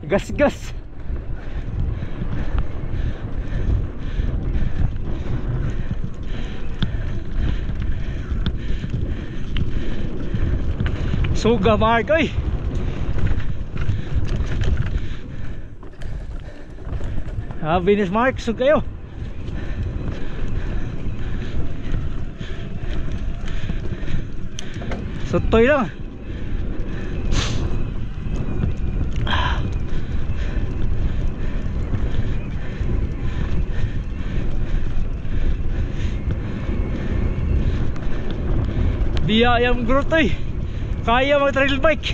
Gas-gas. Suga Mark, oy. Venus Mark, suga kayo. Sutoy lang. Biyayang growth ay. Kaya mag trail bike.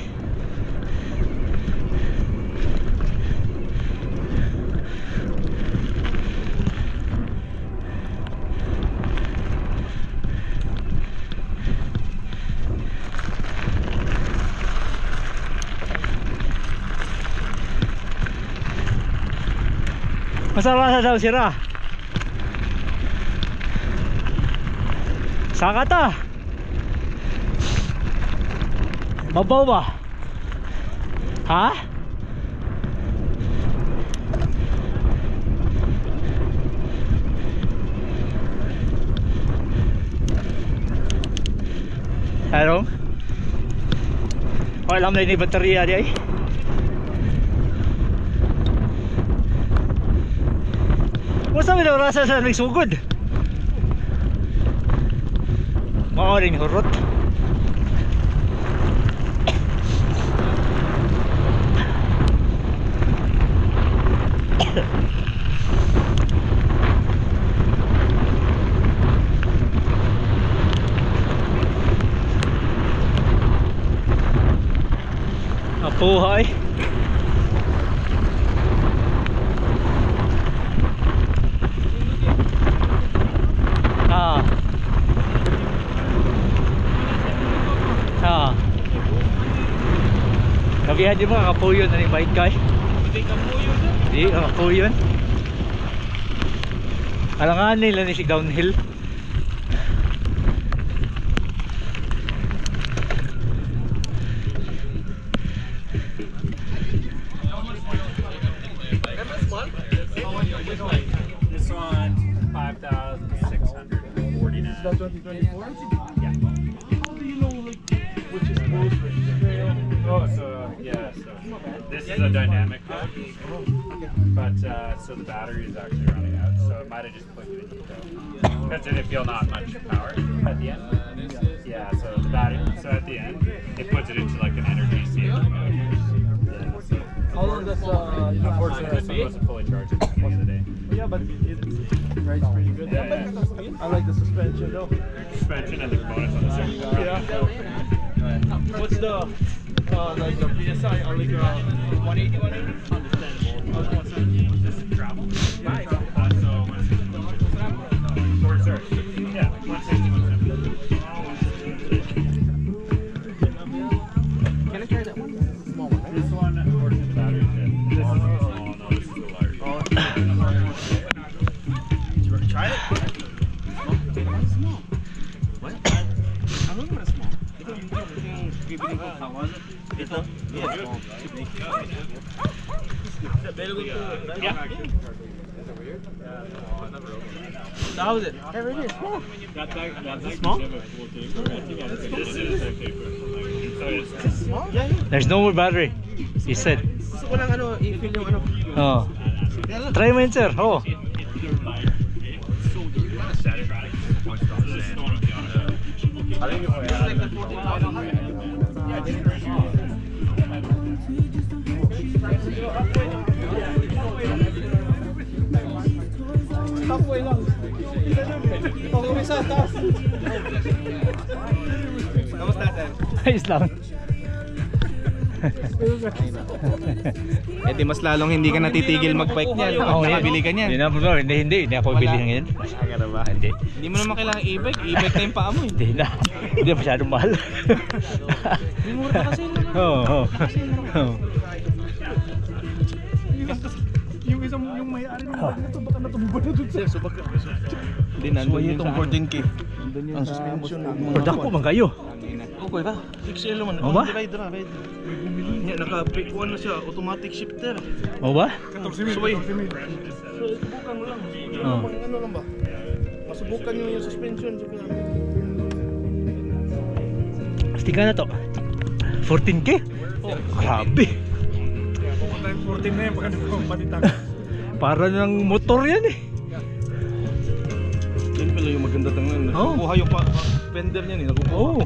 Masalah sa sira. Sakata. Mabaw ba? Ha? Ano? Alam na yung baterya di ay. Masa mo rasa sa nagsugod? Maaring hurot. Apuhay. Kabihan di ba kapuyon na yung bike kay? Hindi kapuyon na? Hindi kapuyon. Alangan nila ni si downhill. This one 5,649. Is that 2024? Yeah. How do you know like which is closer? Oh, so yeah, so this is a dynamic mode, but so the battery is actually running out, so it might have just put you in eco because it didn't feel not much power at the end. Yeah, so the battery, so at the end it puts it into like an energy saving mode. Yeah, so how long does unfortunately this one wasn't fully charged at the beginning of the day. Yeah, but it rides pretty good. Yeah. I like the suspension though. Suspension and the components on the second. Yeah. What's the like the PSI? Like 180, 180? Understandable. What's this travel? Right. So what is it? Ford Search. Yeah, 160, 170. Can I try that one? Small one, right? This one, unfortunately, the battery's in. This is the small, no, this is the large. Did you ever try it? Small. What? I don't know what small. Ito? Yeah. Yeah. How is it? There it is. Small. That's small? This is actually Small? Yeah, yeah. There's no more battery. He said. Gusto ko lang ano, i-fill yung ano. Oh. Try mo yun, sir. Oh. Halfway lang. Pag-uwi sa taas. Kamusta natin? Ayos lang. Eh di mas lalong hindi ka natitigil mag-bike niyan. Nakabili ka niyan. Hindi ako bili ngayon. Agad ba? Hindi. Hindi mo naman kailangan e-bike. E-bike na yung paa mo eh. Hindi na. Hindi masyadong mahal. May mura pa kasi naman. Oo. Yung isang yung may-ari ng bag na to, baka natumba na dun sa... Hindi, nandun So, yung itong 14K. Ang suspension. Product ko man kayo. Okay ka? XL naman. Ano ba? Ride. Nya naka-pick 1 na siya, automatic shifter. O ba? 14,000. So subukan mo lang. Oh. Ano lang ba? Masubukan nyo yung suspension. Stika na to. 14K? Oh, grabe. Kung tayo 14 na yan, baka nagpapalitan. Para ng motor yan eh. Yan pala yung maganda tangan. Oh. Nakukuha yung fender niya eh. Nakukuha. Oh.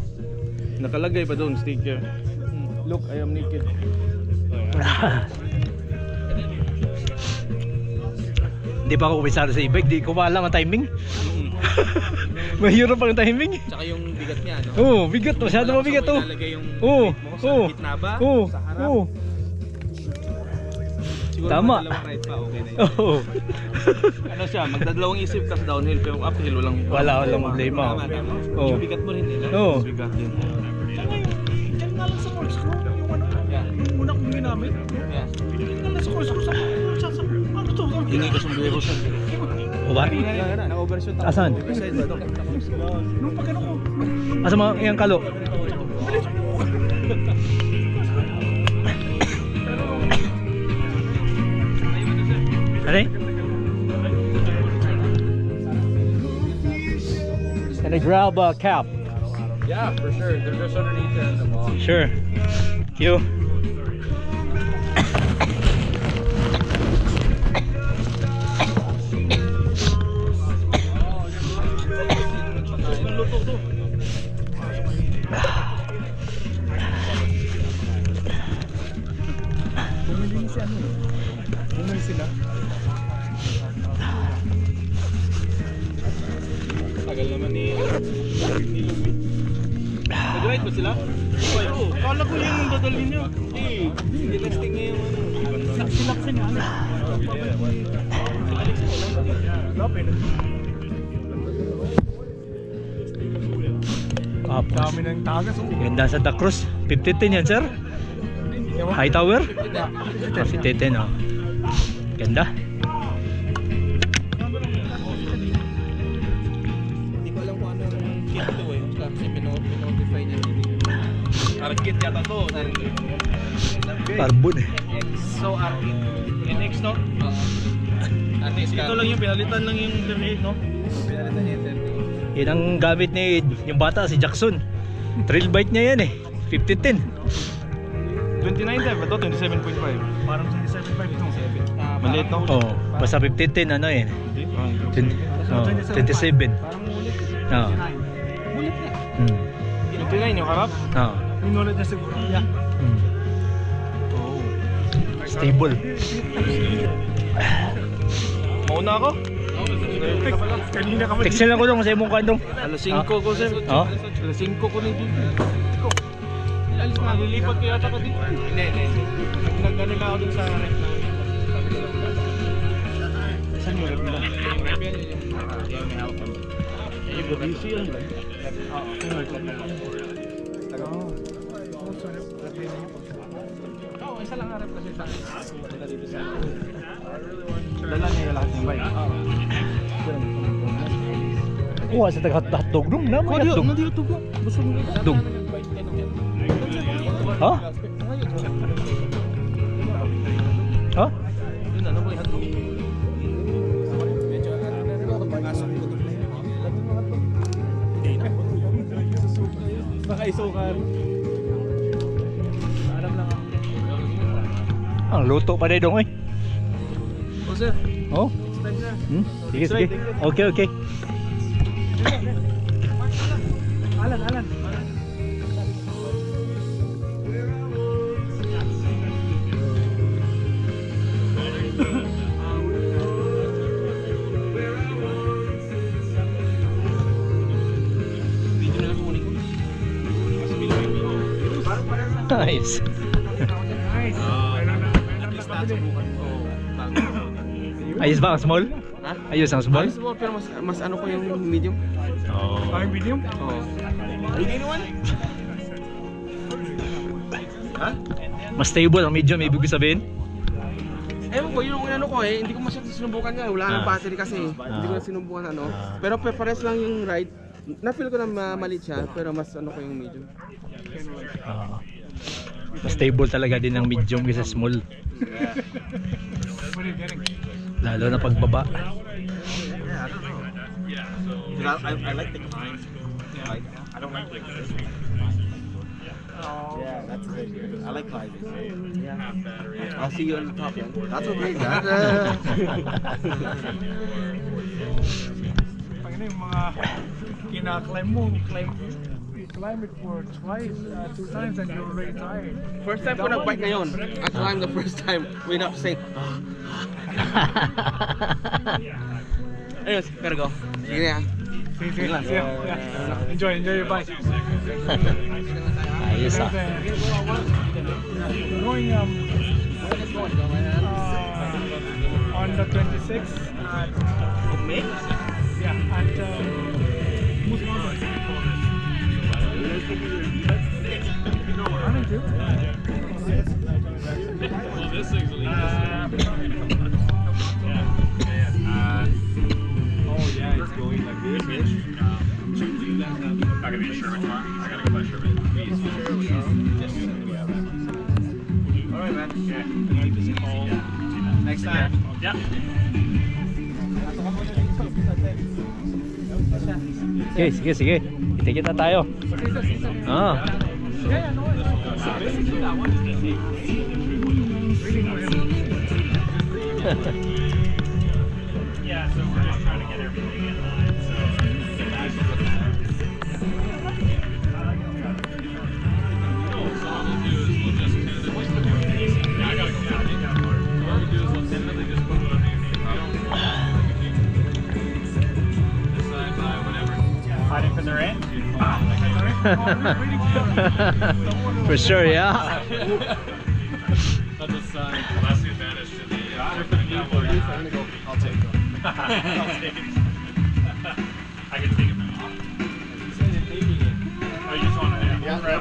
Nakalagay pa doon sticker. Look, I am naked. Hindi pa ako umisara sa e-bike, di ko alam ang timing. Mahirap ang timing. Tsaka yung bigat niya, no? Oo, bigat. Masyado mabigat to. Ilalagay yung Oo, weight mo sa oo, gitna ba? oo, Sa harap? oo. Siguro Tama. dalawang ride pa, okay na yun. Oo. Ano siya, magdadalawang isip kasi downhill pero uphill walang Walang problema. Tama, tama. Oo. Yung bigat mo rin nila. Oo. bigat din. Diyan nga lang sa course ko, yung ano, yung una kong ginamit. Yeah. Diyan nga lang sa course ko, ano to? Hingi ka sombrero sa O ba? Na-overshoot ako. Asan? Nung pag ano ko, Asa mga iyang kalo? Ano? Can I grab a cap? Yeah, for sure. They're just underneath there in the wall. Sure. Thank you. bumili sila. Tagal naman ni Lumi. Nag-ride ba sila? Oo. Kala ko yung dadalhin niyo. Hindi testing niya yung ano. Silaksin nga. Lapin. Tapos, Dami ng tagas. ganda sa The Cruz. 5010 yan, sir. High tower? 5010, oh. Ganda. Hindi ko alam kung ano yung kit to eh. Kasi pinotify niya. Arkit yata to. Carbon eh. So, Arkit. NX no? Ito lang yung pinalitan lang yung 38 no? Pinalitan niya yung 30. Yan ang gamit ni yung bata, si Jackson. Trail bike niya yan eh. 5010. 29 ba to? 27.5. Parang 27.5 ito. Maliit no? Oh, basta 5010 ano eh. Hindi. 27. Parang ulit. Oh. Ulit niya. 29 yung harap? Oh. Minulit niya siguro. Yeah. Stable. Mauna ako? Kanina ka Text lang ko dong sa imong kandong. Alas 5 ko sir. Oh? Alas 5 ko na dito. Alis na, lilipat ko yata ka dito. Hindi. Nag-ano lang ako dun sa rep na. Saan yung rep nila? Yung busy yan ba? Oo, isa lang harap kasi sa dito sa Dala niya lahat ng bike. Kuha sa taga-hotdog dong. Naman hotdog. Nandito ko. Gusto mo ito? Hotdog. Ha? Ha? Yun ano ba yung hotdog? medyo ano na rin ako. Pasok ko doon na yun. Baka isukar. Alam lang ako. Ang luto pa rin dong eh. O sir, Oh? next time na. Sige, sige. Okay, okay. Alan. Video na lang kunin ko. Mas bilhin mo. Nice. Ayos ba ang small? Ha? Ayos ang small? Ayos mo, pero mas ano ko yung medium. Oh. Ay, medium? Oo. Ay, hindi naman. Ha? Mas stable ang medium, ibig sabihin? Ewan ko, yung ano ko eh, hindi ko masyadong sinubukan nga. Wala nang battery kasi. Hindi ko na sinubukan ano. Pero pares lang yung ride. Na-feel ko na maliit siya, pero mas ano ko yung medium. Ah. Mas stable talaga din ng medium kaysa small. Lalo na pagbaba. Yeah, I don't know. Because I like the climb. Like, I don't like this. Yeah, that's the thing. I like climbing. I'll see you on the top then. That's okay. Pag ano yung mga kinaklimb mo, climb it for twice, 2 times and you're already tired. First time ko nag-bike ngayon. I climbed the first time. Wait up, saying. Anyways, gotta go. Sige na. Sige, yeah. Enjoy your bike. Ayos ah. Going on the 26th at May? yeah, at Moose Mountain. Running too? Oh yeah, it's going like this. Not gonna be a Sherman tomorrow. I gotta go buy Sherman. Alright, man. Yeah. Next time. Yeah. Sige. Kita-kita tayo. Ah. Yeah, so we're just trying to get everything in line. Hiding for the rain? For sure, yeah. That's a sign. That's the advantage to the I'll take it. I'll take it. I can take it now. Oh, you just want to? Yeah, right.